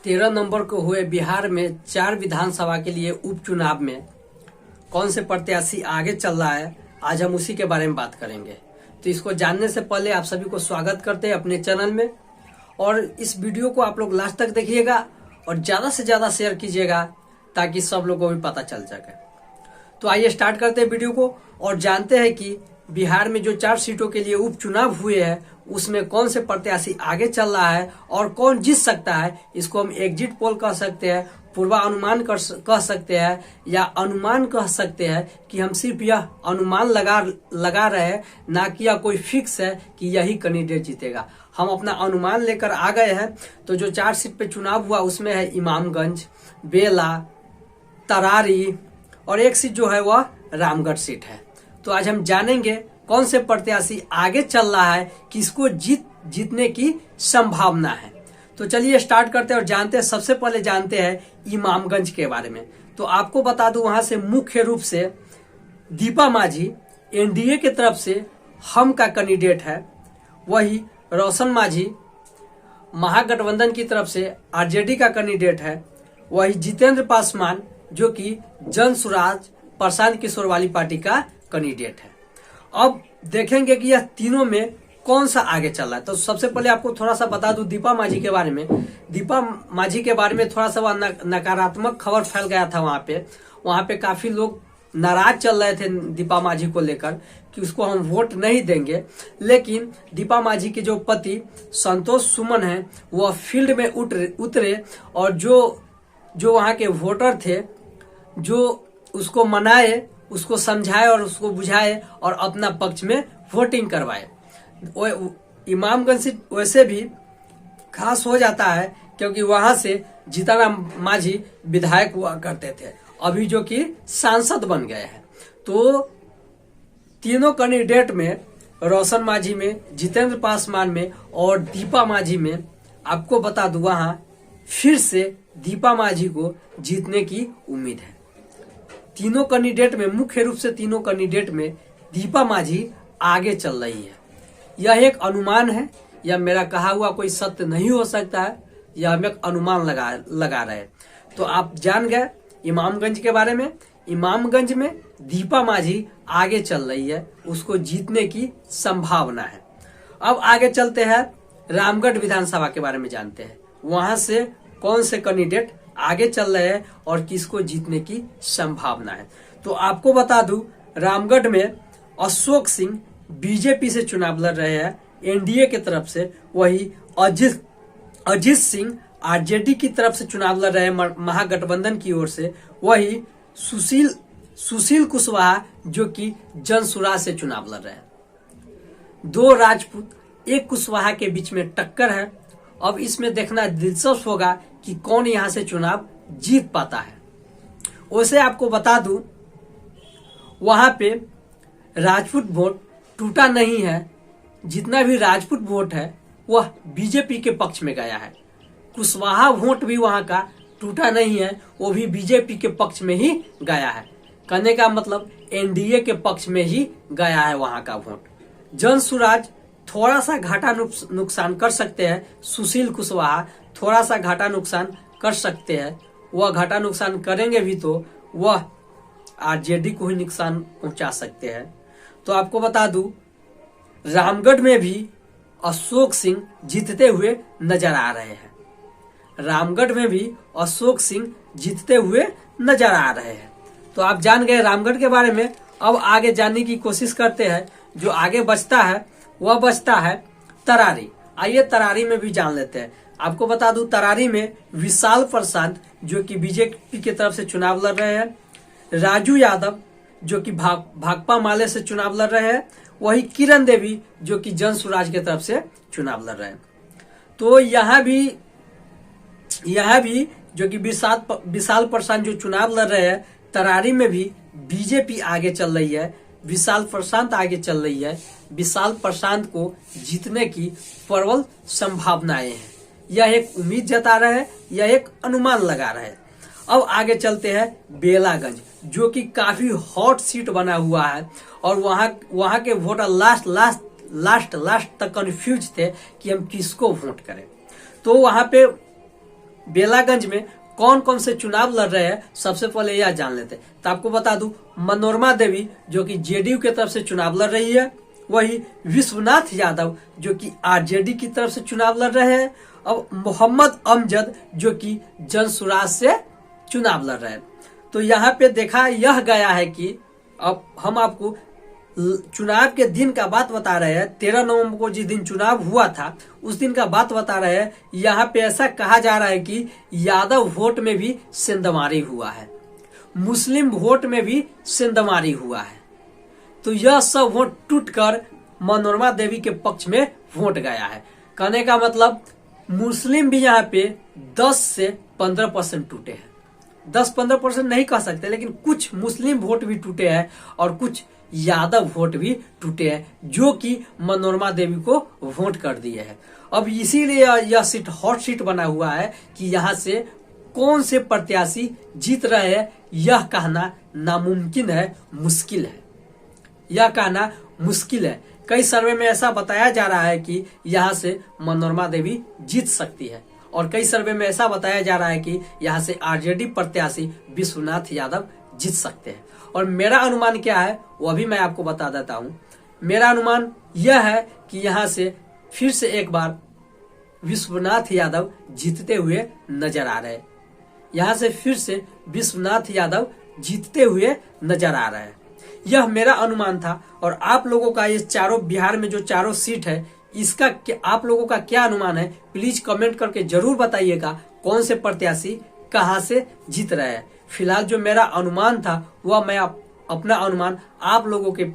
13 नवंबर को हुए बिहार में 4 विधानसभा के लिए उपचुनाव में कौन से प्रत्याशी आगे चल रहा है, आज हम उसी के बारे में बात करेंगे। तो इसको जानने से पहले आप सभी को स्वागत करते हैं अपने चैनल में, और इस वीडियो को आप लोग लास्ट तक देखिएगा और ज्यादा से ज्यादा शेयर कीजिएगा ताकि सब लोगों को भी पता चल सके। तो आइए स्टार्ट करते हैं वीडियो को और जानते हैं कि बिहार में जो 4 सीटों के लिए उपचुनाव हुए हैं उसमें कौन से प्रत्याशी आगे चल रहा है और कौन जीत सकता है। इसको हम एग्जिट पोल कह सकते हैं, पूर्वानुमान कह सकते हैं, या अनुमान कह सकते हैं कि हम सिर्फ यह अनुमान लगा रहे हैं, ना कि यह कोई फिक्स है कि यही कैंडिडेट जीतेगा। हम अपना अनुमान लेकर आ गए हैं। तो जो 4 सीट पे चुनाव हुआ उसमें है इमामगंज, बेला, तरारी और एक सीट जो है वह रामगढ़ सीट है। तो आज हम जानेंगे कौन से प्रत्याशी आगे चल रहा है, किसको जीतने की संभावना है। तो चलिए स्टार्ट करते हैं और जानते हैं। सबसे पहले जानते हैं इमामगंज के बारे में। तो आपको बता दूं वहां से मुख्य रूप से दीपा मांझी एनडीए की तरफ से हम का कैंडिडेट है, वही रोशन मांझी महागठबंधन की तरफ से आरजेडी का कैंडिडेट है, वही जितेंद्र पासवान जो कि जन सुराज प्रशांत किशोर वाली पार्टी का कैंडिडेट है। अब देखेंगे कि यह तीनों में कौन सा आगे चल रहा है। तो सबसे पहले आपको थोड़ा सा बता दूं दीपा मांझी के बारे में। दीपा मांझी के बारे में थोड़ा सा नकारात्मक खबर फैल गया था। वहां पे काफी लोग नाराज चल रहे थे दीपा मांझी को लेकर कि उसको हम वोट नहीं देंगे। लेकिन दीपा मांझी के जो पति संतोष सुमन है वह फील्ड में उतरे और जो वहां के वोटर थे, जो उसको मनाए, उसको समझाए और उसको बुझाए और अपना पक्ष में वोटिंग करवाए। इमामगंज सीट वैसे भी खास हो जाता है क्योंकि वहां से जीतनराम मांझी विधायक हुआ करते थे, अभी जो कि सांसद बन गए हैं। तो तीनों कैंडिडेट में, रोशन मांझी में, जितेंद्र पासवान में और दीपा मांझी में, आपको बता दूं वहां फिर से दीपा मांझी को जीतने की उम्मीद है। तीनों कैंडिडेट में, मुख्य रूप से तीनों कैंडिडेट में दीपा मांझी आगे चल रही है। यह एक अनुमान है, यह मेरा कहा हुआ कोई सत्य नहीं हो सकता है, यह हम एक अनुमान लगा रहे हैं। तो आप जान गए इमामगंज के बारे में। इमामगंज में दीपा मांझी आगे चल रही है, उसको जीतने की संभावना है। अब आगे चलते हैं, रामगढ़ विधानसभा के बारे में जानते हैं। वहां से कौन से कैंडिडेट आगे चल रहे हैं और किसको जीतने की संभावना है। तो आपको बता दूं रामगढ़ में अशोक सिंह बीजेपी से चुनाव लड़ रहे हैं एनडीए की तरफ से, वही अजीत सिंह आरजेडी की तरफ से चुनाव लड़ रहे हैं महागठबंधन की ओर से, वही सुशील कुशवाहा जो कि जन सुराज से चुनाव लड़ रहे हैं। 2 राजपूत एक कुशवाहा के बीच में टक्कर है। अब इसमें देखना दिलचस्प होगा कि कौन यहां से चुनाव जीत पाता है। वैसे आपको बता दूं वहां पे राजपूत वोट टूटा नहीं है, जितना भी राजपूत वोट है वह बीजेपी के पक्ष में गया है। कुशवाहा वोट भी वहां का टूटा नहीं है, वो भी बीजेपी के पक्ष में ही गया है। कहने का मतलब एनडीए के पक्ष में ही गया है वहां का वोट। जन सुराज थोड़ा सा घाटा नुकसान कर सकते हैं, सुशील कुशवाहा थोड़ा सा घाटा नुकसान कर सकते हैं। वह घाटा नुकसान करेंगे भी तो वह आरजेडी को ही नुकसान पहुंचा सकते हैं। तो आपको बता दूं रामगढ़ में भी अशोक सिंह जीतते हुए नजर आ रहे हैं। रामगढ़ में भी अशोक सिंह जीतते हुए नजर आ रहे हैं। तो आप जान गए रामगढ़ के बारे में। अब आगे जानने की कोशिश करते हैं। जो आगे बचता है वह बचता है तरारी। आइए तरारी में भी जान लेते हैं। आपको बता दूं तरारी में विशाल प्रसाद जो कि बीजेपी की तरफ से चुनाव लड़ रहे हैं, राजू यादव जो कि भाकपा माले से चुनाव लड़ रहे हैं, वही किरण देवी जो कि जन सुराज की तरफ से चुनाव लड़ रहे हैं। तो यहाँ भी जो कि विशाल प्रसाद जो चुनाव लड़ रहे हैं, तरारी में भी बीजेपी आगे चल रही है, विशाल प्रशांत आगे चल रही है। विशाल प्रशांत को जीतने की प्रबल संभावनाएं हैं। यह एक उम्मीद जता रहे हैं, यह एक अनुमान लगा रहे हैं। अब आगे चलते हैं बेलागंज जो कि काफी हॉट सीट बना हुआ है और वहां के वोटर लास्ट तक कंफ्यूज थे कि हम किसको वोट करें। तो वहां पे बेलागंज में कौन कौन से चुनाव लड़ रहे हैं सबसे पहले यह जान लेते हैं। तो आपको बता दूं, मनोरमा देवी जो कि जेडीयू की तरफ से चुनाव लड़ रही है, वही विश्वनाथ यादव जो कि आरजेडी की तरफ से चुनाव लड़ रहे हैं, अब मोहम्मद अमजद जो कि जनसुराज से चुनाव लड़ रहे हैं। तो यहाँ पे देखा यह गया है कि अब हम आपको चुनाव के दिन का बात बता रहे हैं। 13 नवंबर को जिस दिन चुनाव हुआ था उस दिन का बात बता रहे हैं। यहाँ पे ऐसा कहा जा रहा है कि यादव वोट में भी सेंधमारी हुआ है, मुस्लिम वोट में भी सेंधमारी हुआ है। तो यह सब वोट टूटकर मनोरमा देवी के पक्ष में वोट गया है। कहने का मतलब मुस्लिम भी यहाँ पे 10 से 15% टूटे हैं। 10-15% नहीं कह सकते, लेकिन कुछ मुस्लिम वोट भी टूटे हैं और कुछ यादव वोट भी टूटे हैं जो कि मनोरमा देवी को वोट कर दिए हैं। अब इसीलिए यह सीट हॉट सीट बना हुआ है कि यहाँ से कौन से प्रत्याशी जीत रहे हैं यह कहना नामुमकिन है, मुश्किल है। यह कहना मुश्किल है। कई सर्वे में ऐसा बताया जा रहा है कि यहाँ से मनोरमा देवी जीत सकती है और कई सर्वे में ऐसा बताया जा रहा है कि यहाँ से आरजेडी प्रत्याशी विश्वनाथ यादव जीत सकते हैं। और मेरा अनुमान क्या है वो अभी मैं आपको बता देता हूँ। मेरा अनुमान यह है कि यहाँ से फिर से एक बार विश्वनाथ यादव जीतते हुए नजर आ रहे हैं। यहाँ से फिर से विश्वनाथ यादव जीतते हुए नजर आ रहे हैं। यह मेरा अनुमान था। और आप लोगों का ये चारों बिहार में जो चारों सीट है इसका आप लोगों का क्या अनुमान है प्लीज कमेंट करके जरूर बताइएगा। कौन से प्रत्याशी कहां से जीत रहे हैं। फिलहाल जो मेरा अनुमान था वह मैं अपना अनुमान आप लोगों के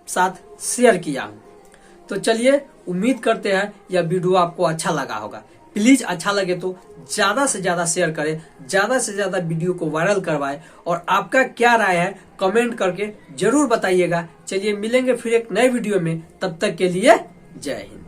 साथ शेयर किया हूं। तो चलिए, उम्मीद करते हैं यह वीडियो आपको अच्छा लगा होगा। प्लीज अच्छा लगे तो ज्यादा से ज्यादा शेयर करें, ज्यादा से ज्यादा वीडियो को वायरल करवाएं और आपका क्या राय है कमेंट करके जरूर बताइएगा। चलिए मिलेंगे फिर एक नए वीडियो में, तब तक के लिए जय हिंद।